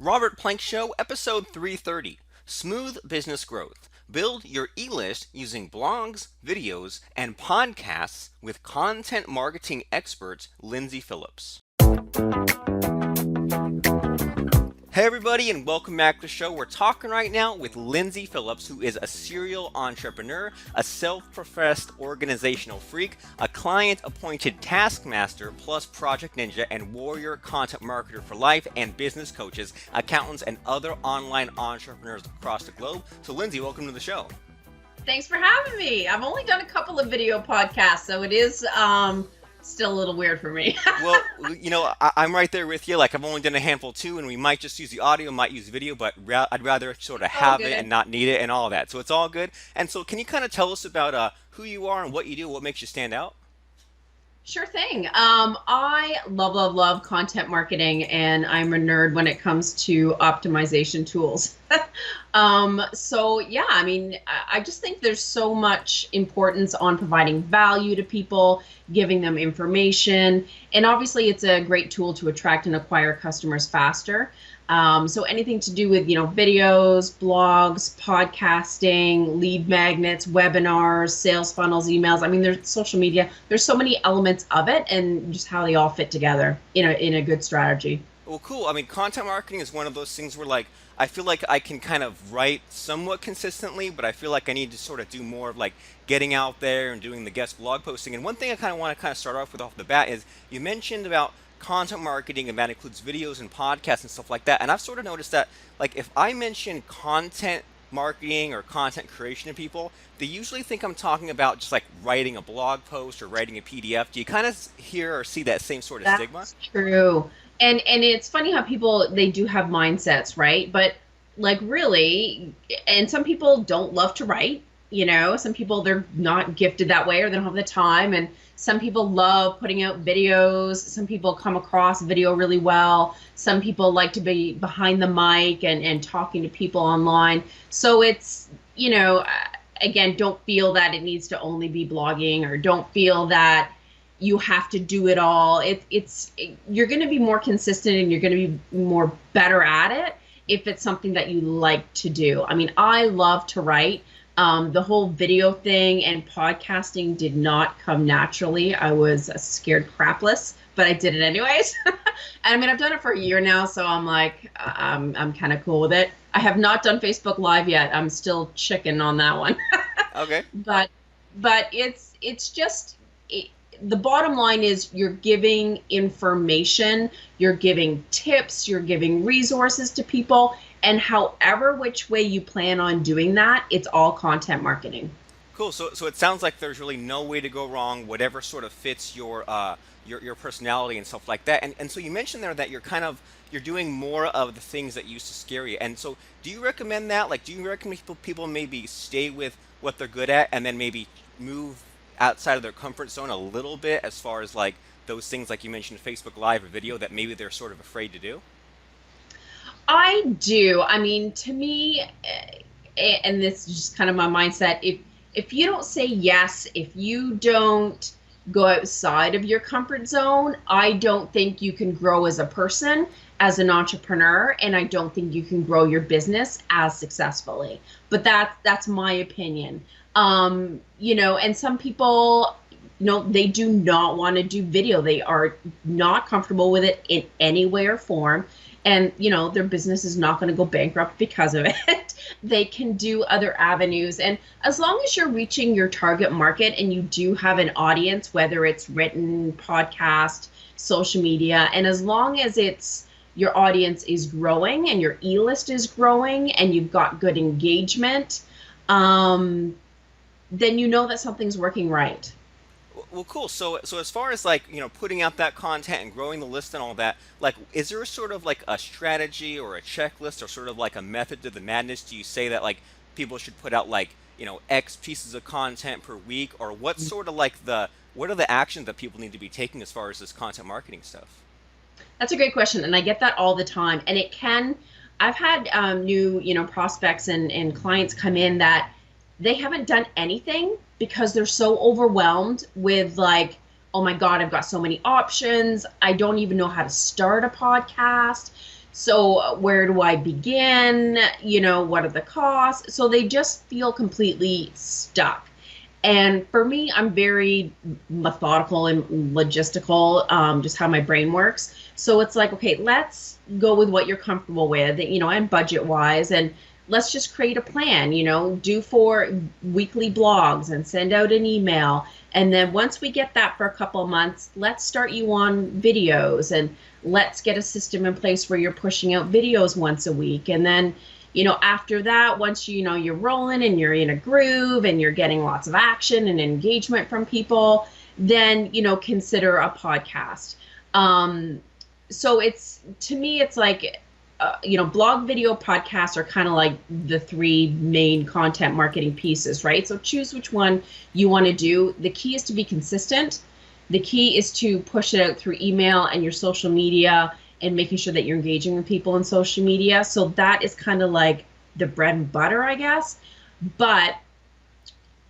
Robert Plank Show, episode 330 Smooth Business Growth. Build your e list using blogs, videos, and podcasts with content marketing expert Lyndsay Phillips. Hey everybody, and welcome back to the show. We're talking right now with Lyndsay Phillips, who is a serial entrepreneur, a self-professed organizational freak, a client-appointed taskmaster, plus project ninja and warrior content marketer for life, and business coaches, accountants, and other online entrepreneurs across the globe. So Lyndsay, welcome to the show. Thanks for having me. I've only done a couple of video podcasts, so it is still a little weird for me. Well, I'm right there with you. Like, I've only done a handful too, and we might just use the audio, might use video, but I'd rather sort of Oh, have it good. and not need it and all that. So it's all good. And so, can you kind of tell us about who you are and what you do, what makes you stand out? Sure thing. I love content marketing, and I'm a nerd when it comes to optimization tools. So yeah, I mean, I just think there's so much importance on providing value to people, giving them information, and obviously it's a great tool to attract and acquire customers faster. So anything to do with, videos, blogs, podcasting, lead magnets, webinars, sales funnels, emails. I mean, there's social media. There's so many elements of it, and just how they all fit together in a good strategy. Well, cool. I mean, content marketing is one of those things where, like, I feel like I can kind of write somewhat consistently, but I feel like I need to sort of do more of like getting out there and doing the guest blog posting. And one thing I kind of want to kind of start off with off the bat is you mentioned about content marketing, and that includes videos and podcasts and stuff like that. And I've sort of noticed that, like, if I mention content marketing or content creation to people, they usually think I'm talking about just like writing a blog post or writing a PDF. Do you kind of hear or see that same sort of stigma? That's true. And it's funny how people, they do have mindsets, right? But like really, and some people don't love to write, some people, they're not gifted that way, or they don't have the time. And some people love putting out videos. Some people come across video really well. Some people like to be behind the mic and talking to people online. So it's, again, don't feel that it needs to only be blogging, or don't feel that you have to do it all. You're going to be more consistent, and you're going to be more better at it if it's something that you like to do. I mean, I love to write. The whole video thing and podcasting did not come naturally. I was scared crapless, but I did it anyways. And I mean, I've done it for a year now, so I'm like, I'm kind of cool with it. I have not done Facebook Live yet. I'm still chicken on that one. Okay. But it's just the bottom line is you're giving information, you're giving tips, you're giving resources to people, and however which way you plan on doing that, it's all content marketing. Cool. So it sounds like there's really no way to go wrong. Whatever sort of fits your personality and stuff like that. And so you mentioned there that you're doing more of the things that used to scare you. And so do you recommend that? Like, do you recommend people maybe stay with what they're good at and then maybe move outside of their comfort zone a little bit as far as like those things like you mentioned Facebook Live or video that maybe they're sort of afraid to do? I do. I mean, to me, and this is just kind of my mindset, if you don't say yes, if you don't go outside of your comfort zone, I don't think you can grow as a person, as an entrepreneur, and I don't think you can grow your business as successfully. But that's my opinion. And some people, they do not want to do video. They are not comfortable with it in any way or form. And, their business is not going to go bankrupt because of it. They can do other avenues. And as long as you're reaching your target market and you do have an audience, whether it's written, podcast, social media, and as long as your audience is growing and your e-list is growing and you've got good engagement, then you know that something's working right. Well, cool. So as far as like putting out that content and growing the list and all that, like, is there sort of like a strategy or a checklist or sort of like a method to the madness? Do you say that like people should put out like X pieces of content per week, or what's sort of like what are the actions that people need to be taking as far as this content marketing stuff? That's a great question, and I get that all the time. And I've had new, prospects and clients come in that they haven't done anything because they're so overwhelmed with like, oh my God, I've got so many options. I don't even know how to start a podcast. So where do I begin? What are the costs? So they just feel completely stuck. And for me, I'm very methodical and logistical, just how my brain works. So it's like, okay, let's go with what you're comfortable with, and budget wise. And let's just create a plan, do 4 weekly blogs and send out an email. And then once we get that for a couple of months, let's start you on videos, and let's get a system in place where you're pushing out videos once a week. And then after that, once you're rolling and you're in a groove and you're getting lots of action and engagement from people, then consider a podcast. So it's, to me, it's like, blog, video, podcasts are kind of like the three main content marketing pieces, right? So choose which one you want to do. The key is to be consistent. The key is to push it out through email and your social media, and making sure that you're engaging with people on social media. So that is kind of like the bread and butter, I guess. But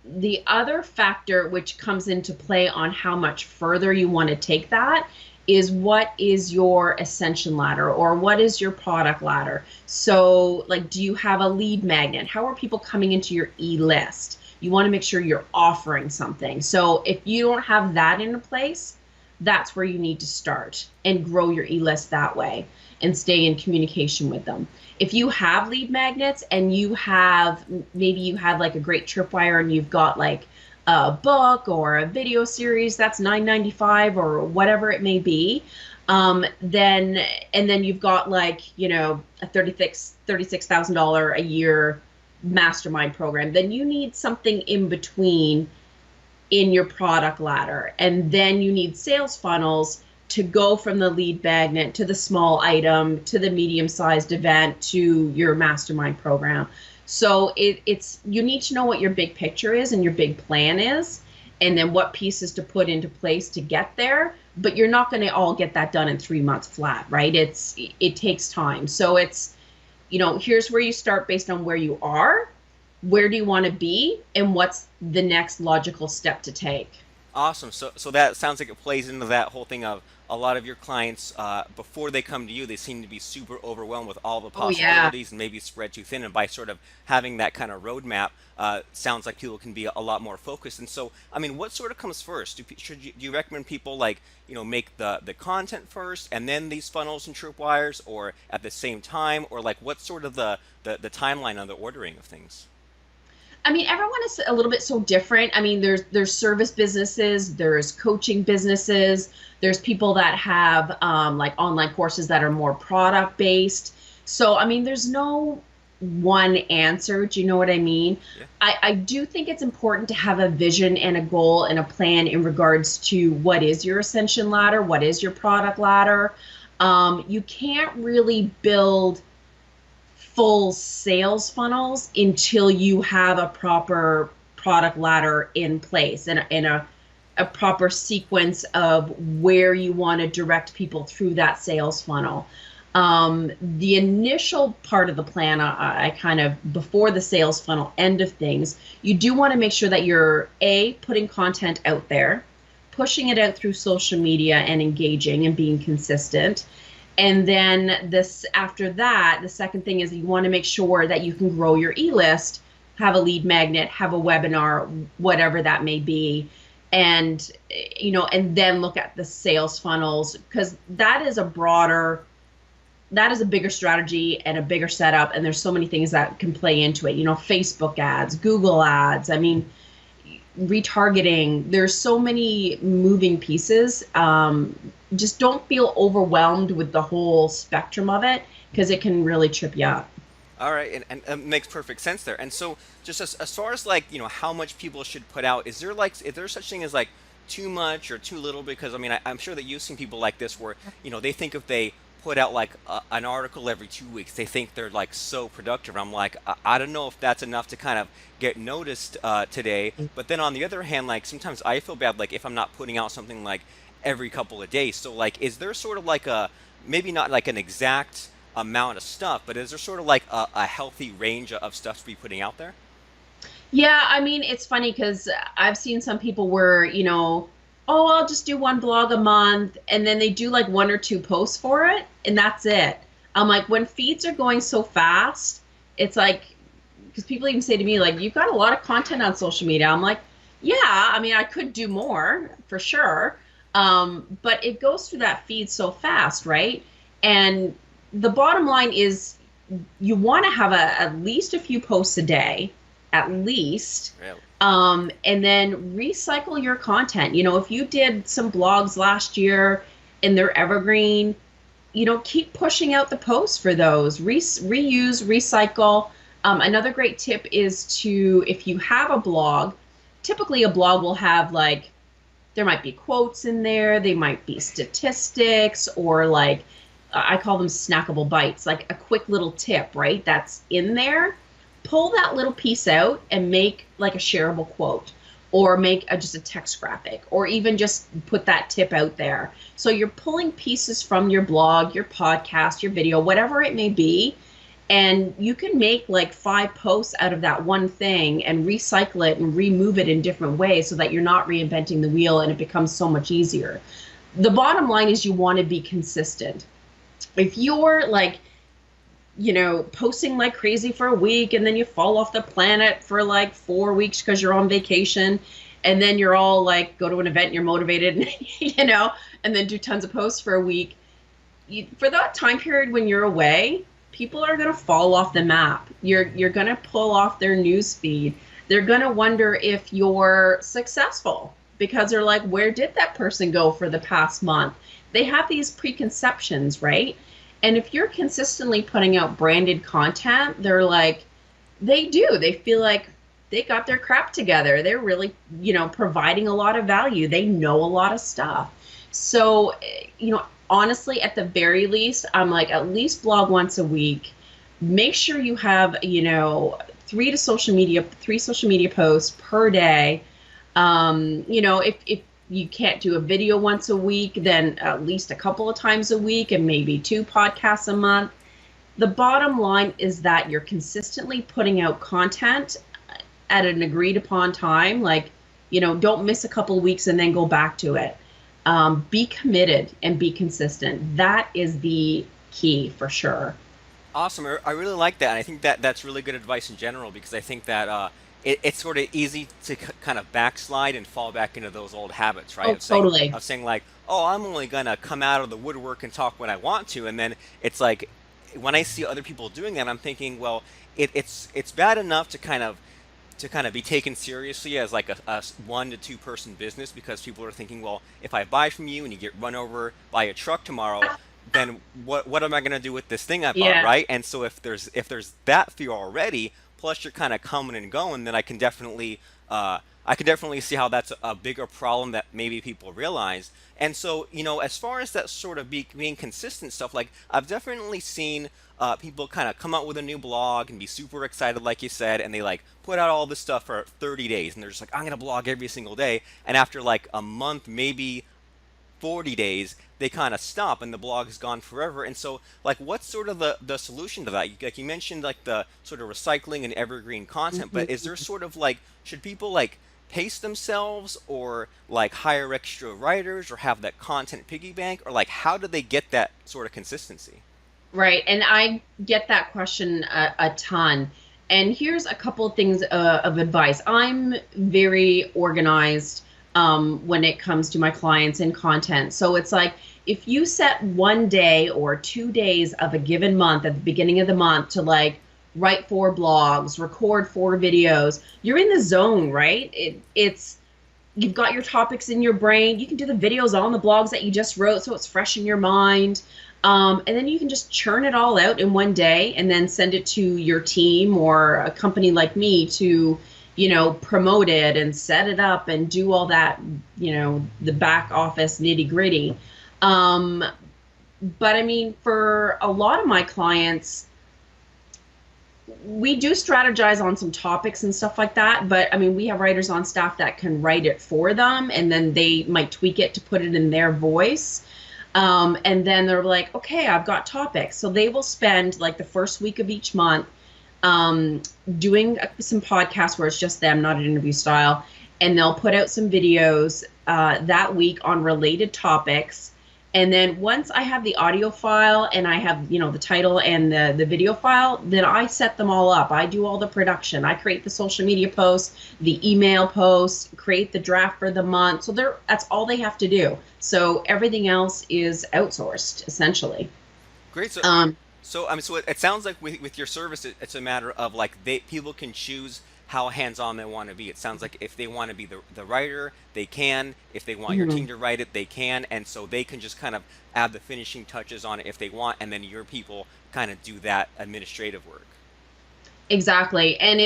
the other factor which comes into play on how much further you want to take that is, what is your ascension ladder, or what is your product ladder? So like, do you have a lead magnet? How are people coming into your e-list? You want to make sure you're offering something. So if you don't have that into place, that's where you need to start and grow your e-list that way and stay in communication with them. If you have lead magnets and maybe you have like a great tripwire and you've got like a book or a video series that's $9.95 or whatever it may be, then you've got like, a $36,000 a year mastermind program, then you need something in between in your product ladder. And then you need sales funnels to go from the lead magnet to the small item to the medium-sized event to your mastermind program. So it's you need to know what your big picture is and your big plan is, and then what pieces to put into place to get there. But you're not going to all get that done in 3 months flat, right? It takes time. So it's, here's where you start based on where you are. Where do you want to be, and what's the next logical step to take? Awesome. So that sounds like it plays into that whole thing of a lot of your clients, before they come to you, they seem to be super overwhelmed with all the Oh yeah. possibilities and maybe spread too thin. And by sort of having that kind of roadmap, sounds like people can be a lot more focused. And so, I mean, what sort of comes first? Do you recommend people like, make the content first and then these funnels and tripwires, or at the same time, or like what's sort of the timeline on the ordering of things? I mean, everyone is a little bit so different. I mean, there's service businesses, there's coaching businesses, there's people that have like online courses that are more product based. So, I mean, there's no one answer. Do you know what I mean? Yeah. I do think it's important to have a vision and a goal and a plan in regards to what is your ascension ladder, what is your product ladder. You can't really build full sales funnels until you have a proper product ladder in place, and a proper sequence of where you want to direct people through that sales funnel. The initial part of the plan, I kind of, before the sales funnel end of things, you do want to make sure that you're putting content out there, pushing it out through social media and engaging and being consistent. And then after that, the second thing is you want to make sure that you can grow your e-list, have a lead magnet, have a webinar, whatever that may be. And, and then look at the sales funnels, because that is a bigger strategy and a bigger setup. And there's so many things that can play into it, Facebook ads, Google ads. I mean, retargeting, there's so many moving pieces. Just don't feel overwhelmed with the whole spectrum of it, because it can really trip you up. All right, and it makes perfect sense there. And so, just as far as like how much people should put out, is there such thing as like too much or too little? Because I mean, I'm sure that you've seen people like this where they think if they put out like an article every 2 weeks, they think they're like so productive. I'm like, I don't know if that's enough to kind of get noticed today. But then on the other hand, like sometimes I feel bad like if I'm not putting out something like every couple of days. So like, is there sort of like maybe not like an exact amount of stuff, but is there sort of like a healthy range of stuff to be putting out there? Yeah, I mean, it's funny because I've seen some people where, oh, I'll just do one blog a month, and then they do like one or two posts for it, and that's it. I'm like, when feeds are going so fast, it's like, because people even say to me, like, you've got a lot of content on social media. I'm like, yeah, I mean, I could do more for sure. But it goes through that feed so fast, right? And the bottom line is you want to have at least a few posts a day, at least. Really? And then recycle your content. You know, if you did some blogs last year and they're evergreen, you know, keep pushing out the posts for those. Reuse, recycle. Another great tip is to, if you have a blog, typically a blog will have like, there might be quotes in there, they might be statistics, or like, I call them snackable bites, like a quick little tip, right? That's in there. Pull that little piece out and make like a shareable quote, or make just a text graphic, or even just put that tip out there. So you're pulling pieces from your blog, your podcast, your video, whatever it may be, and you can make like 5 posts out of that one thing and recycle it and remove it in different ways so that you're not reinventing the wheel, and it becomes so much easier. The bottom line is you want to be consistent. If you're like, you know, posting like crazy for a week and then you fall off the planet for like 4 weeks because you're on vacation, and then you're all like, go to an event and you're motivated and, you know, and then do tons of posts for a week, for that time period when you're away, people are going to fall off the map. You're going to pull off their news feed. They're going to wonder if you're successful because they're like, where did that person go for the past month? They have these preconceptions, right? And if you're consistently putting out branded content, they're like, they do. They feel like they got their crap together. They're really, you know, providing a lot of value. They know a lot of stuff. So, you know, honestly, at the very least, I'm like, at least blog once a week. Make sure you have, you know, 3 social media posts per day. You know, if you can't do a video once a week, then at least a couple of times a week, and maybe 2 podcasts a month. The bottom line is that you're consistently putting out content at an agreed upon time. Like, you know, don't miss a couple of weeks and then go back to it. Be committed and be consistent. That is the key for sure. Awesome. I really like that. And I think that that's really good advice in general, because I think that it's sort of easy to kind of backslide and fall back into those old habits, right? Oh, totally. Of saying like, oh, I'm only gonna come out of the woodwork and talk when I want to, and then it's like when I see other people doing that, I'm thinking, well, it's bad enough to kind of be taken seriously as like a 1 to 2 person business, because people are thinking, well, if I buy from you and you get run over by a truck tomorrow, then what am I going to do with this thing I bought, Yeah. right? And so if there's that fear already, plus you're kind of coming and going, then I can definitely see how that's a bigger problem that maybe people realize. And so, you know, as far as that sort of being consistent stuff, like I've definitely seen people kind of come out with a new blog and be super excited, like you said, and they like put out all this stuff for 30 days, and they're just like, I'm gonna blog every single day. And after like a month, maybe 40 days, they kind of stop and the blog is gone forever. And so, like, what's sort of the solution to that? Like you mentioned, like the sort of recycling and evergreen content, but is there sort of like, should people like pace themselves, or like hire extra writers, or have that content piggy bank, or like how do they get that sort of consistency? Right. And I get that question a ton. And here's a couple of things of advice. I'm very organized when it comes to my clients and content. So it's like, if you set 1 day or 2 days of a given month at the beginning of the month to like write 4 blogs, record 4 videos, you're in the zone, right? It's you've got your topics in your brain. You can do the videos on the blogs that you just wrote, so it's fresh in your mind. And then you can just churn it all out in 1 day and then send it to your team or a company like me to, you know, promote it and set it up and do all that, you know, the back office nitty gritty. But I mean, for a lot of my clients, we do strategize on some topics and stuff like that. But I mean, we have writers on staff that can write it for them, and then they might tweak it to put it in their voice. And then they're like, okay, I've got topics. So they will spend like the first week of each month doing some podcasts where it's just them, not an interview style. And they'll put out some videos that week on related topics. And then once I have the audio file and I have, the title and the video file, then I set them all up. I do all the production. I create the social media posts, the email posts, create the draft for the month. So that's all they have to do. So everything else is outsourced, essentially. Great. So, Um, so it sounds like with your service, it's a matter of like people can choose how hands-on they want to be. It sounds like if they want to be the writer, they can. If they want your team mhm. to write it, they can. And so they can just kind of add the finishing touches on it if they want, and then your people kind of do that administrative work. Exactly. And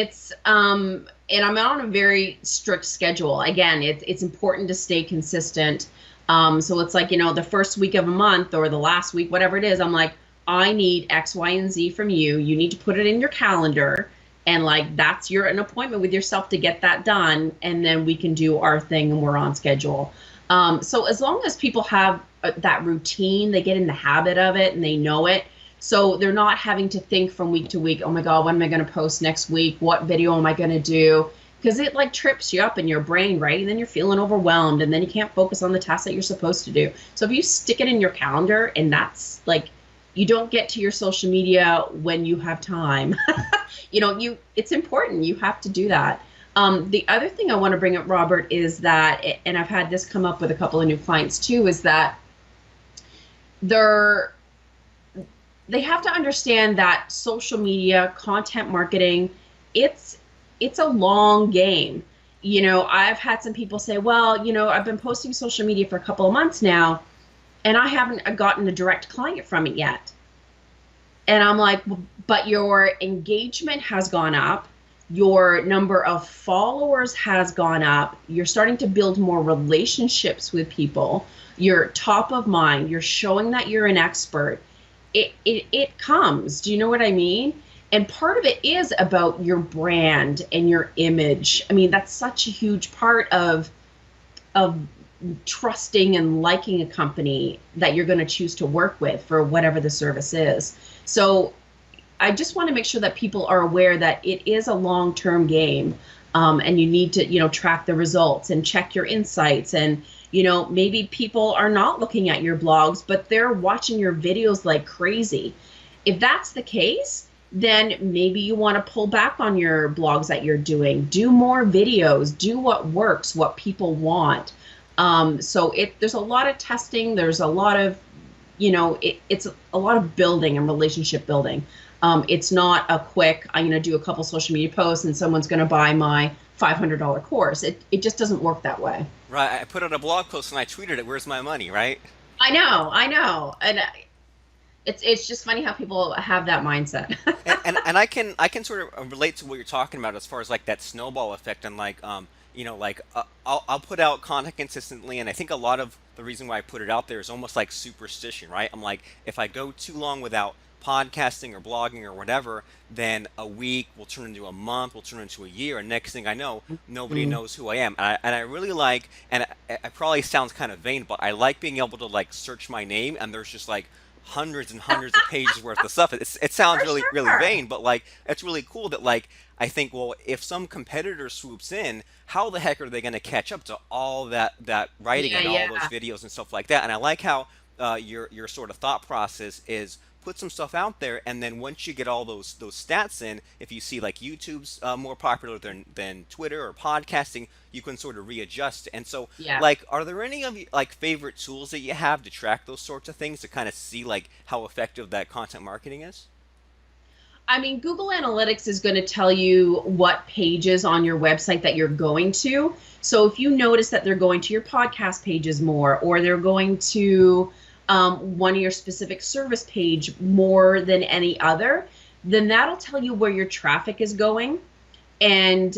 I'm on a very strict schedule. Again, it's important to stay consistent. So it's like, the first week of a month or the last week, whatever it is, I'm like, I need X, Y, and Z from you. You need to put it in your calendar. And like, that's an appointment with yourself to get that done. And then we can do our thing and we're on schedule. So as long as people have that routine, they get in the habit of it and they know it, so they're not having to think from week to week, oh my God, when am I going to post next week? What video am I going to do? Because it like trips you up in your brain, right? And then you're feeling overwhelmed and then you can't focus on the tasks that you're supposed to do. So if you stick it in your calendar and that's like, you don't get to your social media when you have time. It's important. You have to do that. The other thing I want to bring up, Robert, is that, and I've had this come up with a couple of new clients too, is that they're they have to understand that social media content marketing, it's a long game. I've had some people say, well, I've been posting social media for a couple of months now and I haven't gotten a direct client from it yet. And I'm like, but your engagement has gone up, your number of followers has gone up, you're starting to build more relationships with people, you're top of mind, you're showing that you're an expert. It comes. Do you know what I mean? And part of it is about your brand and your image. I mean, that's such a huge part of trusting and liking a company that you're going to choose to work with for whatever the service is. So I just want to make sure that people are aware that it is a long-term game, and you need to, track the results and check your insights. And maybe people are not looking at your blogs, but they're watching your videos like crazy. If that's the case, then maybe you want to pull back on your blogs that you're doing. Do more videos. Do what works, what people want. So there's a lot of testing. There's a lot of, it's a lot of building and relationship building. It's not a quick, I'm going to do a couple social media posts and someone's going to buy my $500 course. It just doesn't work that way. Right. I put out a blog post and I tweeted it. Where's my money? Right. I know. And it's just funny how people have that mindset. And I can sort of relate to what you're talking about as far as like that snowball effect and like I'll put out content consistently, and I think a lot of the reason why I put it out there is almost like superstition, right? I'm like, if I go too long without podcasting or blogging or whatever, then a week will turn into a month, will turn into a year, and next thing I know, nobody Mm. knows who I am. And I really like, and it probably sounds kind of vain, but I like being able to like search my name, and there's just like hundreds and hundreds of pages worth of stuff. It sounds For really really sure. vain, but like it's really cool that like I think, well, if some competitor swoops in, how the heck are they going to catch up to all that writing Yeah, and all those yeah. videos and stuff like that? And I like how your sort of thought process is put some stuff out there, and then once you get all those stats in, if you see like YouTube's more popular than Twitter or podcasting, you can sort of readjust. And so, Yeah. like, are there any of like favorite tools that you have to track those sorts of things to kind of see like how effective that content marketing is? I mean, Google Analytics is going to tell you what pages on your website that you're going to. So if you notice that they're going to your podcast pages more, or they're going to one of your specific service page more than any other, then that'll tell you where your traffic is going and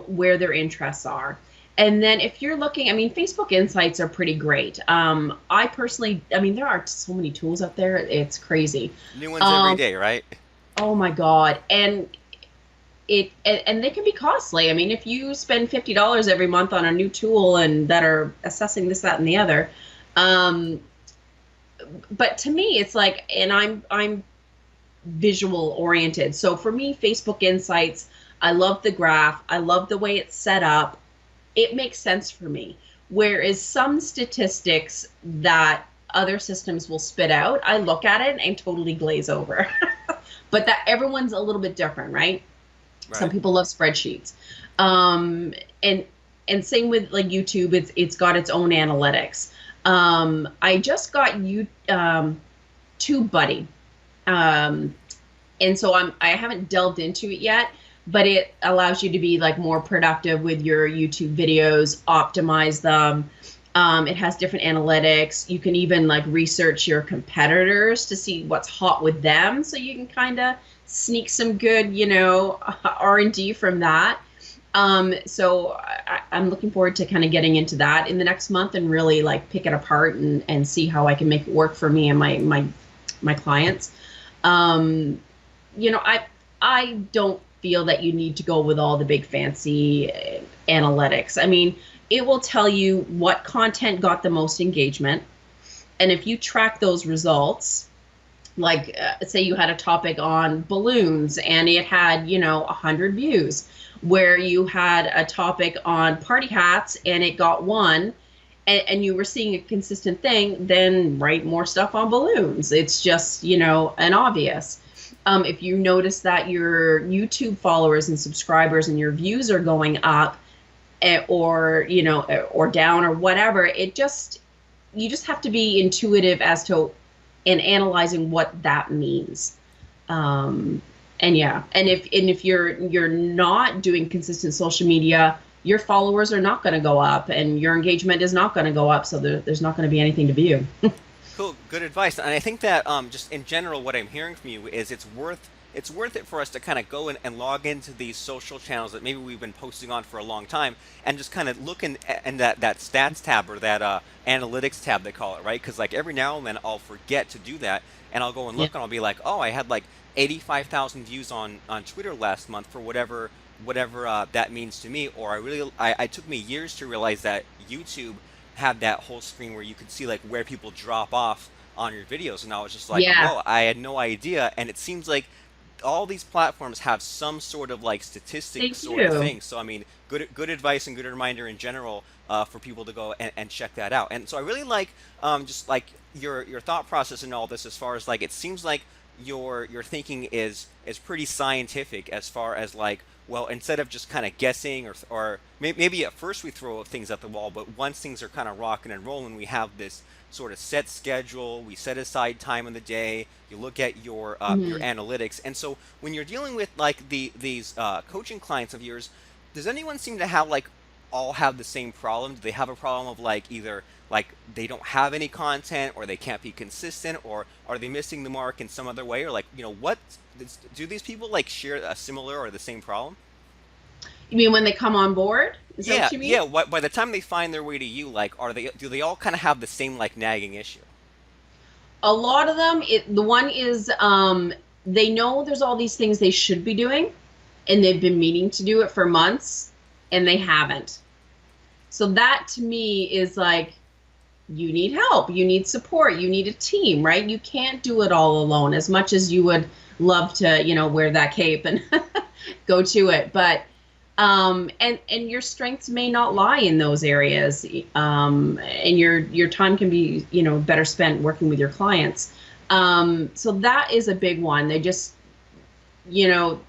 where their interests are. And then if you're looking, I mean, Facebook Insights are pretty great. I personally, I mean, there are so many tools out there. It's crazy. New ones every Um, day, right? Oh my God. And they can be costly. I mean, if you spend $50 every month on a new tool and that are assessing this, that, and the other, um, but to me, it's like, and I'm visual oriented. So for me, Facebook Insights, I love the graph. I love the way it's set up. It makes sense for me. Whereas some statistics that other systems will spit out, I look at it and totally glaze over. But that everyone's a little bit different, right? Some Right. people love spreadsheets. Um, and and same with like YouTube, it's got its own analytics. I just got TubeBuddy. Um, and so I haven't delved into it yet, but it allows you to be like more productive with your YouTube videos, optimize them. It has different analytics. You can even like research your competitors to see what's hot with them, so you can kind of sneak some good, R&D from that. So I'm looking forward to kind of getting into that in the next month and really like pick it apart and see how I can make it work for me and my clients. Um, I don't feel that you need to go with all the big fancy analytics. I mean, it will tell you what content got the most engagement, and if you track those results, like say you had a topic on balloons and it had 100 views, where you had a topic on party hats and it got one, and you were seeing a consistent thing, then write more stuff on balloons. It's just an obvious. If you notice that your YouTube followers and subscribers and your views are going up, or down or whatever, you just have to be intuitive as to and analyzing what that means. And yeah, and if you're not doing consistent social media, your followers are not going to go up and your engagement is not going to go up, so there's not going to be anything to view. Cool, good advice. And I think that just in general, what I'm hearing from you is it's worth it for us to kind of go in and log into these social channels that maybe we've been posting on for a long time, and just kind of look in that stats tab, or that analytics tab they call it, right? Because like every now and then I'll forget to do that, and I'll go and Yeah. look and I'll be like, oh, I had like 85,000 views on Twitter last month for whatever that means to me. Or I took me years to realize that YouTube had that whole screen where you could see like where people drop off on your videos, and I was just like, Yeah, whoa, I had no idea. And it seems like all these platforms have some sort of like they statistic sort of do. thing. So I mean, good advice and good reminder in general for people to go and check that out. And so I really like just like your thought process in all this, as far as like it seems like your thinking is pretty scientific, as far as like, well, instead of just kind of guessing, or maybe at first we throw things at the wall, but once things are kind of rocking and rolling, we have this sort of set schedule. We set aside time in the day. You look at your Mhm. analytics, and so when you're dealing with like these coaching clients of yours, does anyone seem to have like all have the same problem? Do they have a problem of like either like they don't have any content, or they can't be consistent, or are they missing the mark in some other way, or like what do these people like share a similar or the same problem? You mean when they come on board? Is that Yeah, what you mean? yeah. What by the time they find their way to you, like are they do they all kind of have the same like nagging issue? A lot of them, the one is they know there's all these things they should be doing, and they've been meaning to do it for months, and they haven't. So that to me is like, you need help, you need support, you need a team, right? You can't do it all alone, as much as you would love to, wear that cape and go to it. But and your strengths may not lie in those areas, and your time can be better spent working with your clients. So that is a big one. They just you know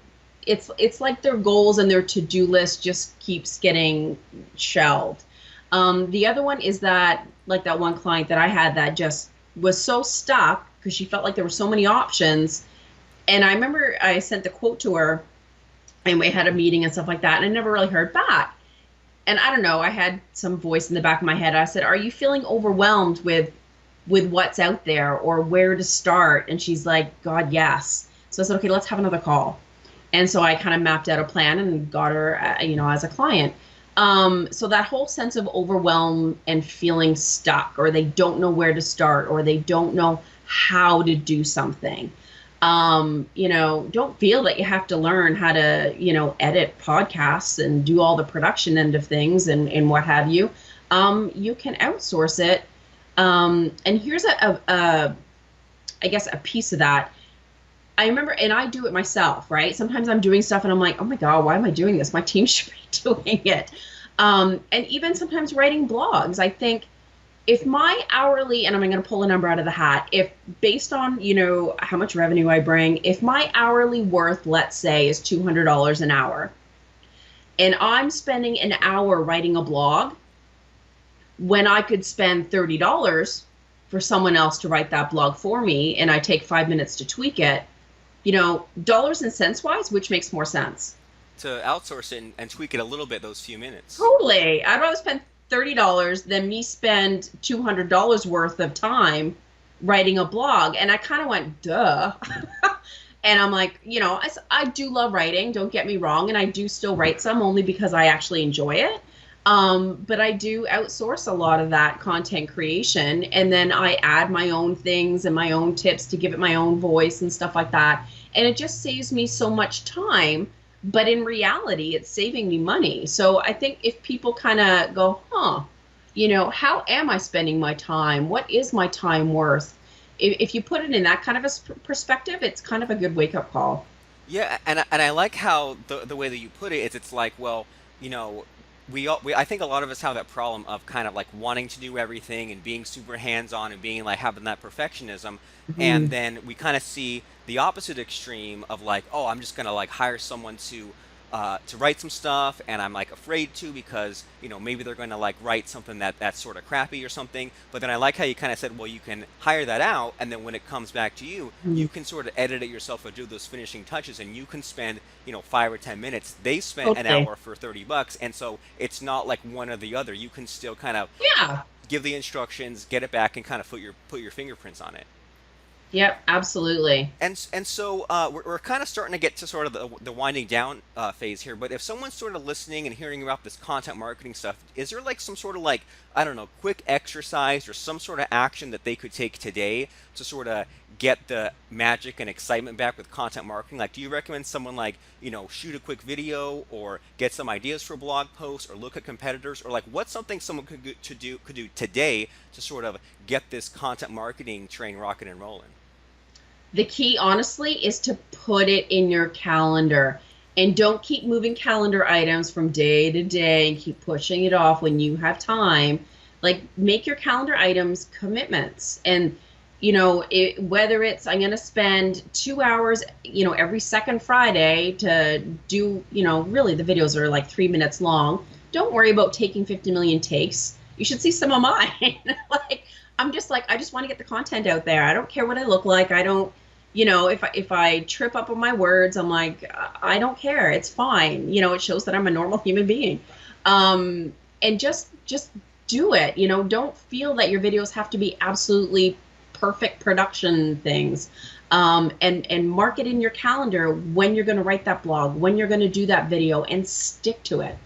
it's like their goals and their to-do list just keeps getting shelved. The other one is that, like that one client that I had that just was so stuck because she felt like there were so many options. And I remember I sent the quote to her, and we had a meeting and stuff like that, and I never really heard back. And I don't know, I had some voice in the back of my head. I said, are you feeling overwhelmed with what's out there, or where to start? And she's like, God, yes. So I said, okay, let's have another call. And so I kind of mapped out a plan and got her, as a client. So that whole sense of overwhelm and feeling stuck, or they don't know where to start, or they don't know how to do something. Don't feel that you have to learn how to, edit podcasts and do all the production end of things and what have you. You can outsource it. And here's I guess a piece of that. I remember, and I do it myself, right? Sometimes I'm doing stuff and I'm like, oh my God, why am I doing this? My team should be doing it. And even sometimes writing blogs, I think if my hourly, and I'm going to pull a number out of the hat, if based on, how much revenue I bring, if my hourly worth, let's say, is $200 an hour, and I'm spending an hour writing a blog when I could spend $30 for someone else to write that blog for me, and I take 5 minutes to tweak it, dollars and cents wise, which makes more sense? To outsource it and tweak it a little bit those few minutes. Totally. I'd rather spend $30 than me spend $200 worth of time writing a blog. And I kind of went, duh. And I'm like, I do love writing, don't get me wrong. And I do still write some only because I actually enjoy it. But I do outsource a lot of that content creation. And then I add my own things and my own tips to give it my own voice and stuff like that. And it just saves me so much time. But in reality, it's saving me money. So I think if people kind of go, how am I spending my time? What is my time worth? If you put it in that kind of a perspective, it's kind of a good wake-up call. Yeah, and I like how the way that you put it is it's like, well, you know, I think a lot of us have that problem of kind of like wanting to do everything and being super hands-on and being like having that perfectionism, and Mhm. then we kind of see the opposite extreme of like, oh, I'm just gonna like hire someone to write some stuff, and I'm like afraid to because maybe they're going to like write something that's sort of crappy or something. But then I like how you kind of said, well, you can hire that out, and then when it comes back to you, you Mhm. can sort of edit it yourself or do those finishing touches, and you can spend 5 or 10 minutes. They spent an Totally. hour for $30, and so it's not like one or the other. You can still kind of Yeah. give the instructions, get it back, and kind of put your fingerprints on it. Yep. Absolutely. And so we're kind of starting to get to sort of the winding down phase here. But if someone's sort of listening and hearing about this content marketing stuff, is there like some sort of like, I don't know, quick exercise or some sort of action that they could take today to sort of get the magic and excitement back with content marketing? Like, do you recommend someone like, shoot a quick video or get some ideas for blog posts or look at competitors, or like what's something someone could do today to sort of get this content marketing train rocking and rolling? The key, honestly, is to put it in your calendar, and don't keep moving calendar items from day to day and keep pushing it off when you have time. Like, make your calendar items commitments. And, whether it's I'm going to spend 2 hours, every second Friday to do, really the videos are like 3 minutes long. Don't worry about taking 50 million takes. You should see some of mine. Like, I'm just like, I just want to get the content out there. I don't care what I look like. I don't, if I trip up on my words, I'm like, I don't care. It's fine. It shows that I'm a normal human being. And just do it. Don't feel that your videos have to be absolutely perfect production things. And mark it in your calendar when you're going to write that blog, when you're going to do that video, and stick to it.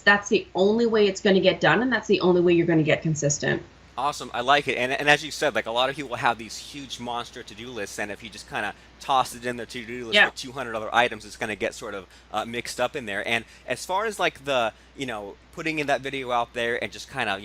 That's the only way it's going to get done, and that's the only way you're going to get consistent. Awesome. I like it. And as you said, like a lot of people have these huge monster to-do lists, and if you just kind of toss it in their to-do list Yeah. with 200 other items, it's going to get sort of mixed up in there. And as far as like the, putting in that video out there and just kind of,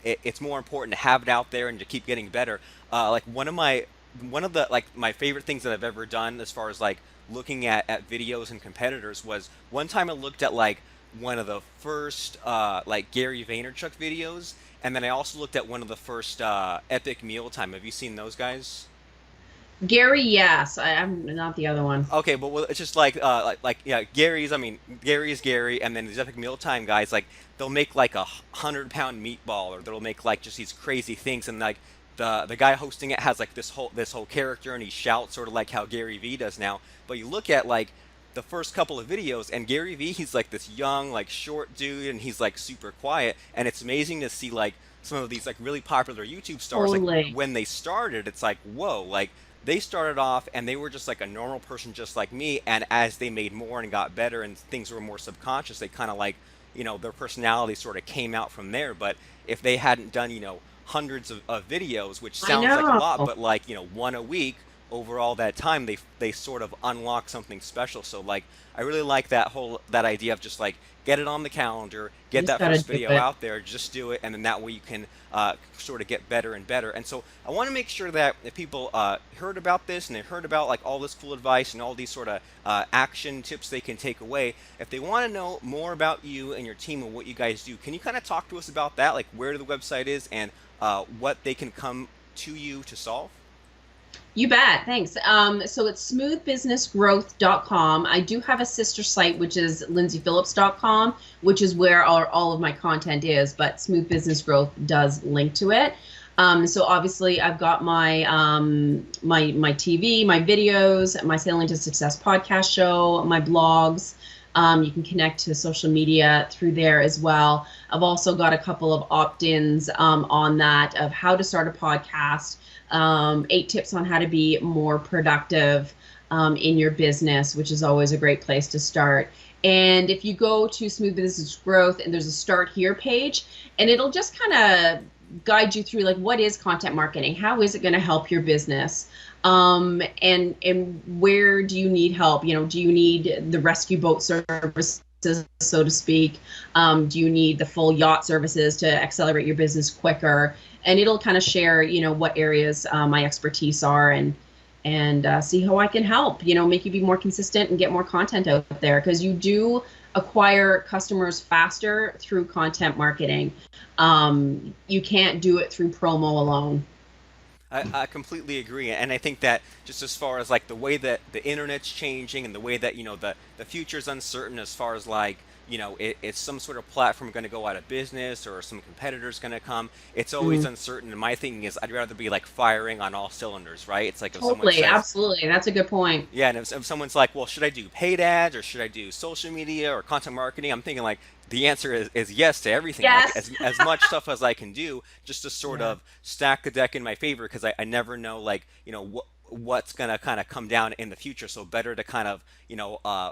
it's more important to have it out there and to keep getting better. Like one of the like my favorite things that I've ever done as far as like looking at videos and competitors was one time I looked at like one of the first like Gary Vaynerchuk videos, and then I also looked at one of the first Epic Mealtime. Have you seen those guys? Gary, yes. I'm not the other one. Okay, but well, it's just like yeah, Gary's. I mean, Gary's Gary, and then these Epic Mealtime guys, like they'll make like a 100-pound meatball, or they'll make like just these crazy things, and like the guy hosting it has like this whole character, and he shouts sort of like how Gary V does now. But you look at like the first couple of videos, and Gary V, he's like this young, like short dude, and he's like super quiet, and it's amazing to see like some of these like really popular YouTube stars, like Totally. when they started, it's like whoa, like they started off and they were just like a normal person just like me, and as they made more and got better and things were more subconscious, they kind of like their personality sort of came out from there. But if they hadn't done hundreds of videos, which I sounds like a lot, know. but like one a week over all that time, they sort of unlock something special. So like I really like that idea of just like get it on the calendar, You get just that gotta first do video it. out there, just do it, and then that way you can sort of get better and better. And so I want to make sure that if people heard about this and they heard about like all this cool advice and all these sort of action tips they can take away, if they want to know more about you and your team and what you guys do, can you kind of talk to us about that, like where the website is and what they can come to you to solve? You bet. Thanks. So it's smoothbusinessgrowth.com. I do have a sister site, which is lindsayphillips.com, which is where all of my content is, but Smooth Business Growth does link to it. So obviously I've got my TV, my videos, my Sailing to Success podcast show, my blogs. You can connect to social media through there as well. I've also got a couple of opt-ins on that of how to start a podcast, 8 tips on how to be more productive in your business, which is always a great place to start. And if you go to Smooth Business Growth and there's a Start Here page, and it'll just kind of guide you through like what is content marketing, how is it going to help your business, and where do you need help? Do you need the rescue boat services, so to speak? Do you need the full yacht services to accelerate your business quicker? And it'll kind of share, what areas my expertise are, and see how I can help, make you be more consistent and get more content out there, because you do acquire customers faster through content marketing. You can't do it through promo alone. I completely agree, and I think that just as far as like the way that the internet's changing and the way that the future's uncertain as far as like it's some sort of platform going to go out of business or some competitors going to come. It's always Mm, uncertain, and my thinking is I'd rather be like firing on all cylinders, right? It's like if someone totally, says, absolutely. That's a good point. yeah, and if someone's like, well, should I do paid ads or should I do social media or content marketing? I'm thinking like the answer is yes to everything. Like Yes. as much stuff as I can do just to sort Yeah. of stack the deck in my favor because I never know like, what's gonna kind of come down in the future. So better to kind of,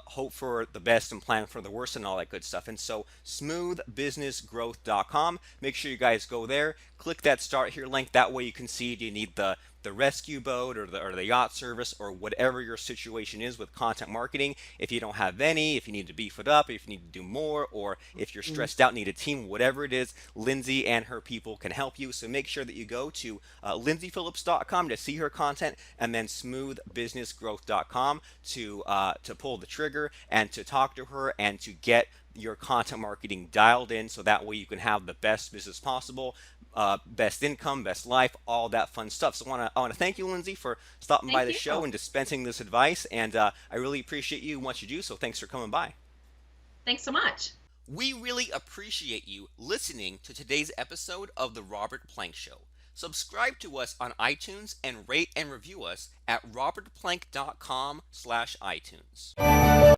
hope for the best and plan for the worst and all that good stuff. And so smoothbusinessgrowth.com. Make sure you guys go there, click that start here link. That way you can see do you need the rescue boat or the yacht service or whatever your situation is with content marketing. If you don't have any, if you need to beef it up, if you need to do more, or if you're Mm, stressed out, need a team, whatever it is, Lyndsay and her people can help you. So make sure that you go to lindsayphillips.com to see her content and then smoothbusinessgrowth.com to pull the trigger and to talk to her and to get your content marketing dialed in so that way you can have the best business possible, best income, best life, all that fun stuff. So I want to thank you, Lyndsay, for stopping by thank the you. show and dispensing this advice. And I really appreciate you and what you do. So thanks for coming by. Thanks so much. We really appreciate you listening to today's episode of The Robert Plank Show. Subscribe to us on iTunes and rate and review us at robertplank.com/iTunes.